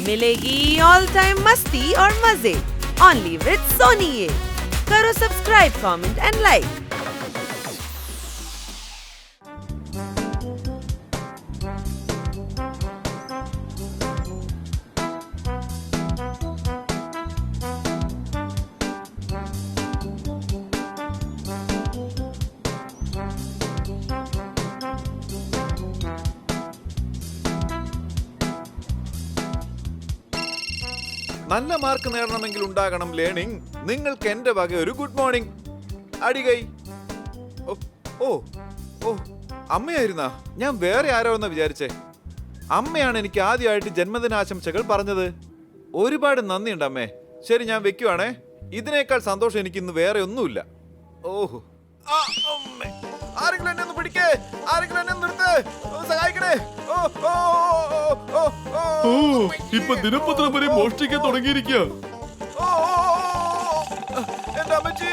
मिलेगी all time मस्ती और मजे ओनली विद सोनी ये। करो सब्सक्राइब, कमेंट एंड लाइक। നല്ല മാർക്ക് നേടണമെങ്കിൽ ഉണ്ടാകണം ലേണിംഗ്. നിങ്ങൾക്ക് എന്റെ വക ഒരു ഗുഡ് മോർണിംഗ്. അടികൈ. ഓ അമ്മയായിരുന്നാ? ഞാൻ വേറെ ആരോ എന്ന് വിചാരിച്ചേ. അമ്മയാണ് എനിക്ക് ആദ്യമായിട്ട് ജന്മദിനാശംസകൾ പറഞ്ഞത്. ഒരുപാട് നന്ദിയുണ്ട് അമ്മേ. ശരി, ഞാൻ വെക്കുവാണേ. ഇതിനേക്കാൾ സന്തോഷം എനിക്ക് ഇന്ന് വേറെ ഒന്നുമില്ല. ഓഹോ, ആരെങ്കിലും എന്നെ ഒന്ന് പിടിക്കേ, ആരെങ്കിലും എന്നെ നിർത്ത്, സഹായിക്കണേ. ഇപ്പൊ ദിനപത്രം വരെ മോഷ്ടിക്കാൻ തുടങ്ങിയിരിക്കുക. എന്റെ അമ്മച്ചി,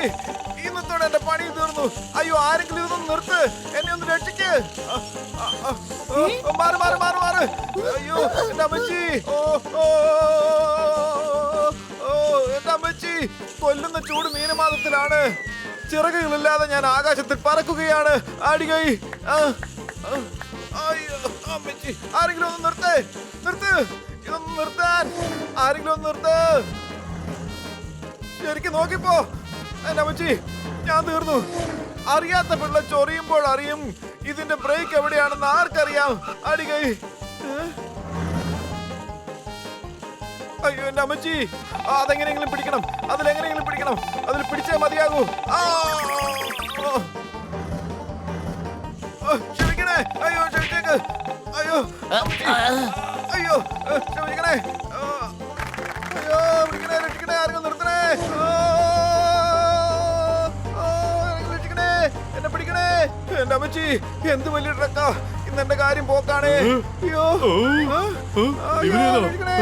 ഇന്നത്തോടെ എന്റെ പണി തീർന്നു. അയ്യോ, ആരെങ്കിലും ഇതൊന്ന് നിർത്ത്, എന്നെ ഒന്ന് രക്ഷിക്ക്. മാറ് മാറ് മാറ് മാറ്. അയ്യോ എന്റെ അമ്മച്ചി, എന്റെ അമ്മച്ചി കൊല്ലുന്ന ചൂട് മീനമാസത്തിലാണ്. ചിറകുകളില്ലാതെ ഞാൻ ആകാശത്തിൽ പറക്കുകയാണ്. അടികൈ. അമ്മച്ചി, ആരെങ്കിലും ഒന്ന് നിർത്ത്, നിർത്ത്, ഇതൊന്ന് നിർത്താൻ ആരെങ്കിലും ഒന്ന് നിർത്ത്. ശരിക്കും നോക്കിപ്പോ എന്റെ അമ്മച്ചി, ഞാൻ തീർന്നു. അറിയാത്ത പിള്ള ചൊറിയുമ്പോൾ അറിയും ഇതിന്റെ ബ്രേക്ക് എവിടെയാണെന്ന് ആർക്കറിയാം. അടികൈ. അയ്യോ എന്റെ അമ്മച്ചി, അതെങ്ങനെയെങ്കിലും പിടിക്കണം, അതിലെങ്ങനെയെങ്കിലും പിടിക്കണം, അതിൽ പിടിച്ചേ മതിയാകൂ. ക്ഷമിക്കണേ, അയ്യോ ക്ഷമിച്ചേക്ക്. അയ്യോ അയ്യോ ക്ഷമിക്കണേ. അയ്യോ പിടിക്കണേ, രക്ഷിക്കണേ, ആരെങ്കിലും നിർത്തണേ. രക്ഷിക്കണേ, എന്നെ പിടിക്കണേ. എന്റെ അമ്മച്ചി, എന്ത് വലിയ ട്രക്കാ. ഇന്ന് എന്റെ കാര്യം പോക്കാണേ. അയ്യോ രക്ഷിക്കണേ.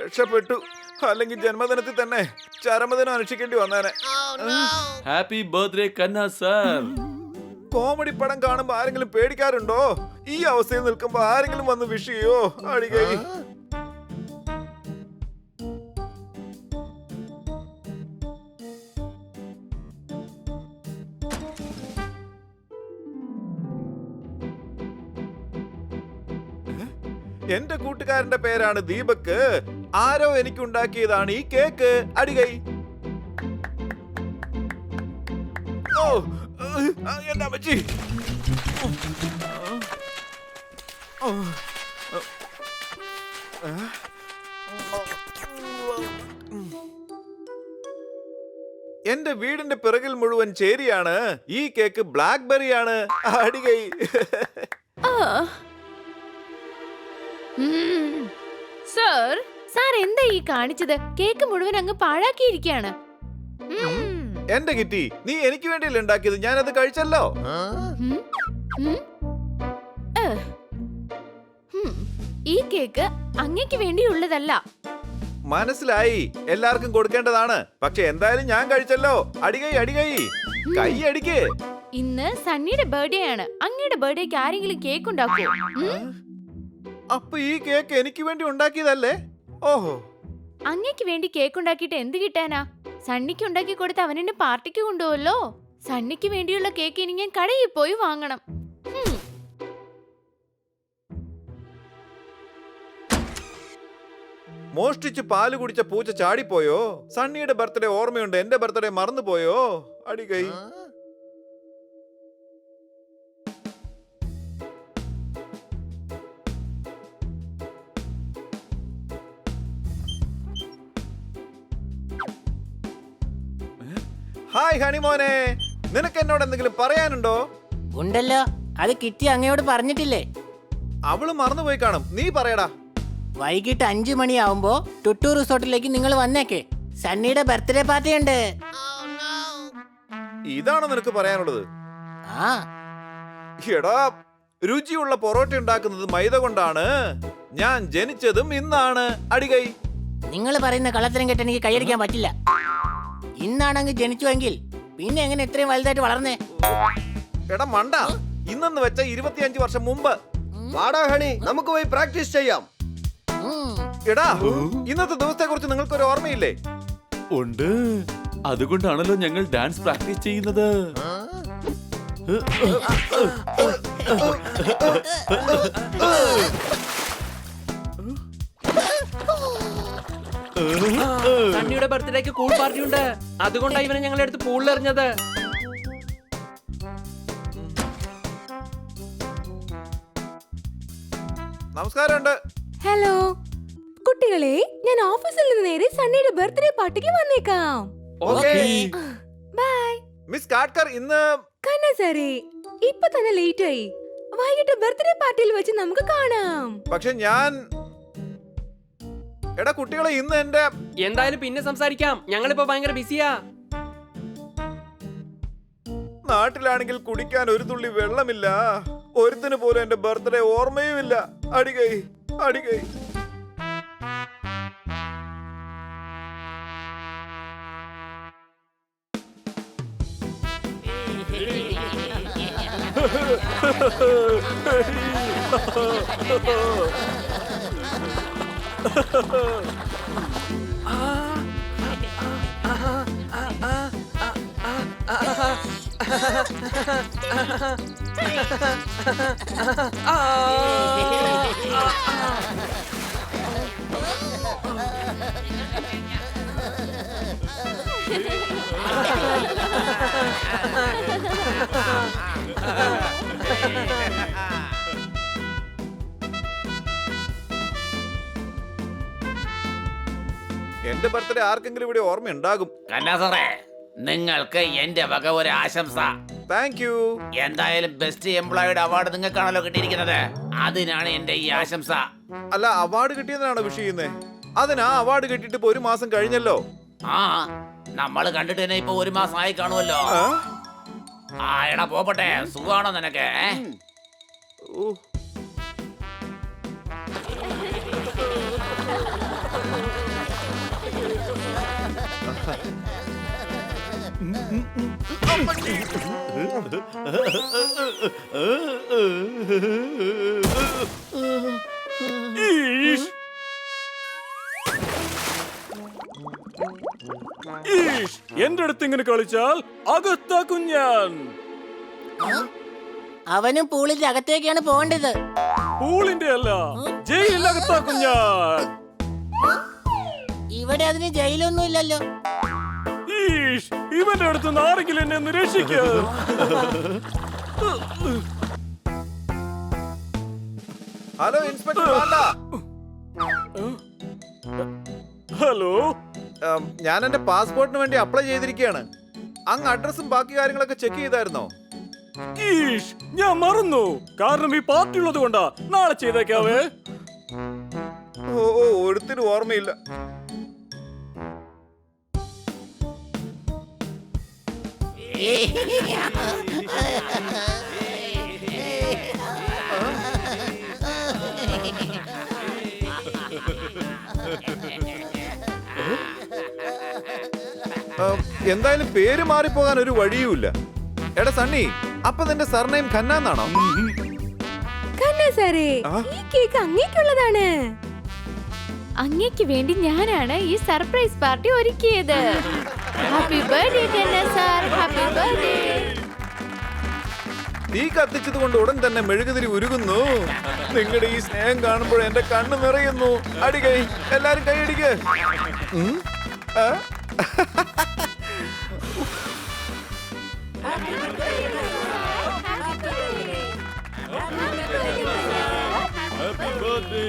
രക്ഷപ്പെട്ടു. അല്ലെങ്കിൽ ജന്മദിനത്തിൽ തന്നെ ചരമദിനം അനുഷ്ഠിക്കേണ്ടി വന്നേനെ. Happy birthday Kanna sir. Comedy പടം കാണുമ്പോ ആരെങ്കിലും പേടിക്കാറുണ്ടോ? ഈ അവസ്ഥയിൽ നിൽക്കുമ്പോ ആരെങ്കിലും വന്ന് വിഷ് ചെയ്യോ? അടികൈ. എന്റെ കൂട്ടുകാരന്റെ പേരാണ് ദീപക്. ആരോ എനിക്കുണ്ടാക്കിയതാണ് ഈ കേക്ക്. അടികൈ. ഓ എന്റെ അമ്മച്ചി. എന്റെ വീടിന്റെ പിറകിൽ മുഴുവൻ ചേരിയാണ്. ഈ കേക്ക് ബ്ലാക്ക്ബെറി ആണ്. അടികൈ. സർ, സാർ എന്താ ഈ കാണിച്ചത്? കേക്ക് മുഴുവൻ അങ്ങ് പാഴാക്കിയിരിക്കുകയാണ്. എന്റെ കിറ്റി, നീ എനിക്ക് വേണ്ടിയല്ലേ ഉണ്ടാക്കിയത്? ഞാനത് കഴിച്ചല്ലോ. ഈ കേക്ക് അങ്ങേക്ക് വേണ്ടിയുള്ളതല്ല. മനസ്സിലായി, എല്ലാവർക്കും കൊടുക്കേണ്ടതാണ്. പക്ഷെ എന്തായാലും ഞാൻ കഴിച്ചല്ലോ. അടികൈ അടികൈ, കൈ അടിക്ക്. ഇന്ന് സണ്ണിയുടെ ബർത്ത്ഡേ ആണ്. അങ്ങയുടെ ബർത്ത്ഡേക്ക് ആരെങ്കിലും കേക്ക് ഉണ്ടാക്കോ? അപ്പൊ ഈ കേക്ക് എനിക്ക് വേണ്ടി ഉണ്ടാക്കിയതല്ലേ? ഓഹോ, അങ്ങേക്ക് വേണ്ടി കേക്ക് ഉണ്ടാക്കിയിട്ട് എന്ത് കിട്ടാനാ? സണ്ണിക്ക് ഉണ്ടാക്കി കൊടുത്ത് അവനെന്നെ പാർട്ടിക്ക് കൊണ്ടുപോവല്ലോ. സണ്ണിക്ക് വേണ്ടിയുള്ള കേക്ക് ഇനി ഞാൻ കടയിൽ പോയി വാങ്ങണം. മോഷ്ടിച്ച് പാല് കുടിച്ച പൂച്ച ചാടിപ്പോയോ? സണ്ണിയുടെ ബർത്ത്ഡേ ഓർമ്മയുണ്ട്, എന്റെ ബർത്ത്ഡേ മറന്നുപോയോ? അടികൈ. ഹായ് ഹണിമോനെ, നിനക്ക് എന്നോട് എന്തെങ്കിലും പറയാനുണ്ടോ? ഉണ്ടല്ലോ, അത് കിറ്റി അങ്ങയോട് പറഞ്ഞിട്ടില്ലേ? അവള് മറന്നുപോയി കാണും. നീ പറയടാ. വൈകിട്ട് 5 മണിയാവുമ്പോ ടുട്ടു റിസോർട്ടിലേക്ക് നിങ്ങൾ വന്നേക്കേ. സണ്ണിയുടെ ബർത്ത്ഡേ പാർട്ടി ഉണ്ട്. ഇതാണോ നിനക്ക് പറയാനുള്ളത്? ആ എടാ, രുചിയുള്ള പൊറോട്ട ഉണ്ടാക്കുന്നത് മൈദ കൊണ്ടാണ്. ഞാൻ ജനിച്ചതും ഇന്നാണ്. അടികൈ. നിങ്ങൾ പറയുന്ന കള്ളത്തരം കേട്ട് എനിക്ക് കൈയടിക്കാൻ പറ്റില്ല. ഇന്നാണെങ്കിൽ ജനിച്ചുവെങ്കിൽ പിന്നെ എങ്ങനെ ഇത്രയും വലുതായിട്ട് വളർന്നേ? എടാ മണ്ട, ഇന്നെന്ന് വെച്ച 25 വർഷം മുമ്പ്. വാടാ ഹണി, നമുക്ക് പോയി പ്രാക്ടീസ് ചെയ്യാം. എടാ, ഇന്നത്തെ ദിവസത്തെ കുറിച്ച് നിങ്ങൾക്കൊരു ഓർമ്മയില്ലേ? ഉണ്ട്. അതുകൊണ്ടാണല്ലോ ഞങ്ങൾ ഡാൻസ് പ്രാക്ടീസ് ചെയ്യുന്നത്. സണ്ണിയുടെ ബർത്ത്ഡേക്ക് കൂൾ പാർട്ടി ഉണ്ട്. അതുകൊണ്ടാണ് ഇവനെ ഞങ്ങളുടെ അടുത്ത് പൂളിൽ എറിഞ്ഞത്. നമസ്കാരമുണ്ട്. ഹലോ കുട്ടികളെ, ഞാൻ ഓഫീസിൽ നിന്ന് നേരെ സണ്ണിയുടെ ബർത്ത്ഡേ പാർട്ടിക്ക് വന്നേക്കാം. ബൈ. മിസ് കാട്കർ, ഇന്ന് കണ്ണ സാറേ, ഇപ്പൊ തന്നെ ലേറ്റ് ആയി. വൈകിട്ട് ബർത്ത്ഡേ പാർട്ടിയിൽ വെച്ച് നമുക്ക് കാണാം. പക്ഷെ ഞാൻ എടാ കുട്ടികളെ, ഇന്ന് എന്റെ എന്തായാലും പിന്നെ സംസാരിക്കാം. ഞങ്ങളിപ്പോ ഭയങ്കര ബിസിയാ. നാട്ടിലാണെങ്കിൽ കുടിക്കാൻ ഒരു തുള്ളി വെള്ളമില്ല. ഒരുത്തിന് പോലും എന്റെ ബർത്ത്ഡേ ഓർമ്മയുമില്ല. അടികൈ അടികൈ. എന്റെ ബർത്ത്ഡേ ആർക്കെങ്കിലും ഇവിടെ ഓർമ്മയുണ്ടാകും. കന്നാസറേ, നിങ്ങൾക്ക് എന്റെ വക ഒരു ആശംസ. Thank you. എന്തായാലും ബെസ്റ്റ് എംപ്ലോയിയുടെ അവാർഡ് നിങ്ങൾക്കാണല്ലോ കിട്ടിയിരിക്കുന്നത്. അതിനാണ് എന്റെ ഈ ആശംസ. അല്ല, അവാർഡ് കിട്ടിയതിനാണ് വിഷ് ചെയ്യുന്നേ. അതിനാ അവാർഡ് കിട്ടിയിട്ട് ഇപ്പൊ 1 മാസം കഴിഞ്ഞല്ലോ. ആ, നമ്മൾ കണ്ടിട്ട് തന്നെ ഇപ്പൊ 1 മാസം ആയി കാണുമല്ലോ. ആ എടാ പോപ്പട്ടെ, സുഖാണോ നിനക്ക്? ഓ, ഈഷ്, ഈഷ്, എന്റെ അടുത്ത് ഇങ്ങനെ കളിച്ചാൽ അകത്താക്കും ഞാൻ. അവനും പൂളിന്റെ അകത്തേക്കാണ് പോകേണ്ടത്. പൂളിന്റെ അല്ല, ജയിലിനകത്താക്കും ഞാൻ. ഇവിടെ അതിന് ജയിലൊന്നും ഇല്ലല്ലോ. ഈഷ്, ഇവന്റെ അടുത്ത് നിന്ന് ആരെങ്കിലും എന്നെ ഒന്ന് രക്ഷിക്കൂ. Hello inspector Panda. ഹലോ, ഞാൻ എന്റെ പാസ്പോർട്ടിന് വേണ്ടി അപ്ലൈ ചെയ്തിരിക്കുകയാണ്. അങ്ങ് അഡ്രസ്സും ബാക്കി കാര്യങ്ങളൊക്കെ ചെക്ക് ചെയ്തായിരുന്നോ? ഈഷ്, ഞാൻ മറന്നു. കാരണം ഈ പാർട്ടി ഉള്ളത് കൊണ്ടാ. നാളെ ചെയ്തേക്കാവേ. ഓ, ഒരുത്തിനും ഓർമ്മയില്ല. എന്തായാലും പേര് മാറിപ്പോകാൻ ഒരു വഴിയുമില്ല. എടാ സണ്ണി, അപ്പൊ നിന്റെ സർനെയിം ഖന്ന എന്നാണോ? കണ്ണ സാറേ, ഈ കേക്ക് അങ്ങേക്കുള്ളതാണ്. അങ്ങേക്ക് വേണ്ടി ഞാനാണ് ഈ സർപ്രൈസ് പാർട്ടി ഒരുക്കിയത്. ഹാപ്പി ബർത്ത്ഡേ കണ്ണ സാർ, ഹാപ്പി ബർത്ത്ഡേ. തീ കത്തിച്ചത് കൊണ്ട് ഉടൻ തന്നെ മെഴുകുതിരി ഉരുകുന്നു. നിങ്ങളുടെ ഈ സ്നേഹം കാണുമ്പോൾ എന്റെ കണ്ണ് നിറയുന്നു. അടികൈ, എല്ലാരും കൈയടിക്ക്. Happy birthday.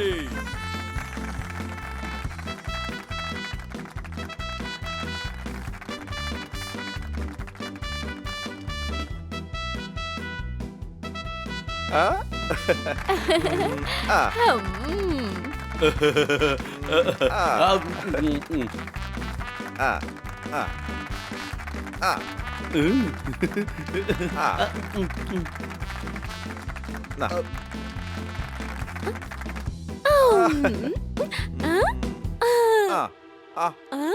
നാ. ആ, ആ, ആ, ആ,